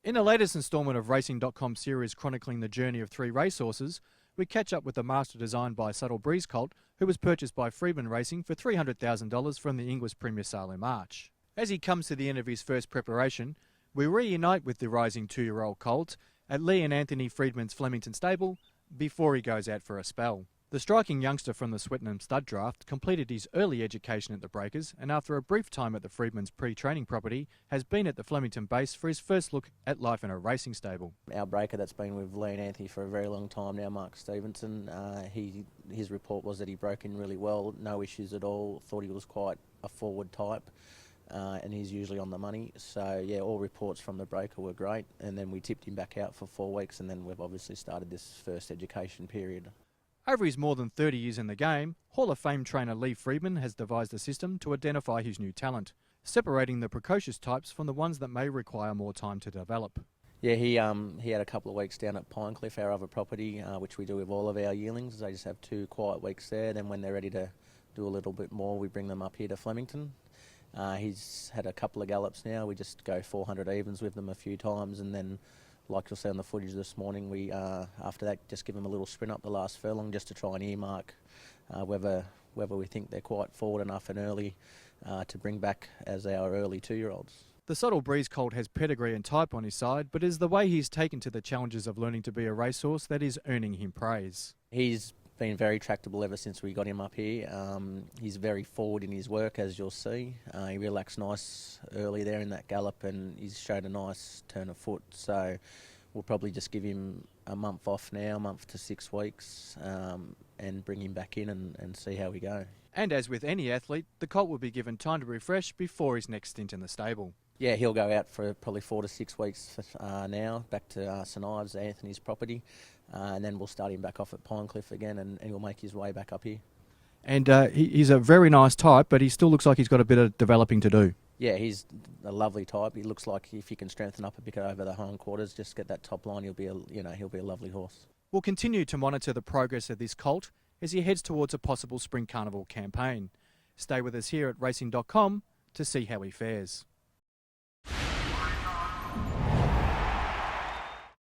In the latest instalment of Racing.com series chronicling the journey of three racehorses, we catch up with the master designed by Subtle Breeze Colt, who was purchased by Freedman Racing for $300,000 from the Inglis Premier Sale in March. As he comes to the end of his first preparation, we reunite with the rising 2-year-old Colt at Lee and Anthony Freedman's Flemington stable before he goes out for a spell. The striking youngster from the Swettenham stud draft completed his early education at the Breakers and after a brief time at the Freedman's pre-training property has been at the Flemington base for his first look at life in a racing stable. Our breaker that's been with Lee and Anthony for a very long time now, Mark Stevenson, his report was that he broke in really well, no issues at all, thought he was quite a forward type. And he's usually on the money. So yeah, all reports from the breaker were great, and then we tipped him back out for 4 weeks, and then we've obviously started this first education period. Over his more than 30 years in the game, Hall of Fame trainer Lee Freedman has devised a system to identify his new talent, separating the precocious types from the ones that may require more time to develop. Yeah, he had a couple of weeks down at Pinecliff, our other property, which we do with all of our yearlings. They just have 2 quiet weeks there, then when they're ready to do a little bit more, we bring them up here to Flemington. He's had a couple of gallops now. We just go 400 evens with them a few times, and then, like you'll see on the footage this morning, we after that just give them a little sprint up the last furlong just to try and earmark whether we think they're quite forward enough and early to bring back as our early 2-year-olds. The Subtle Breeze Colt has pedigree and type on his side, but it is the way he's taken to the challenges of learning to be a racehorse that is earning him praise. He's been very tractable ever since we got him up here. He's very forward in his work, as you'll see. He relaxed nice early there in that gallop, and he's showed a nice turn of foot. So we'll probably just give him a month off now, a month to 6 weeks, and bring him back in and see how we go. And as with any athlete, the Colt will be given time to refresh before his next stint in the stable. Yeah, he'll go out for probably 4 to 6 weeks now, back to St Ives, Anthony's property, and then we'll start him back off at Pinecliff again, and he'll make his way back up here. And he's a very nice type, but he still looks like he's got a bit of developing to do. Yeah, he's a lovely type. He looks like if you can strengthen up a bit over the hindquarters, just get that top line, he'll be a lovely horse. We'll continue to monitor the progress of this Colt as he heads towards a possible Spring Carnival campaign. Stay with us here at Racing.com to see how he fares.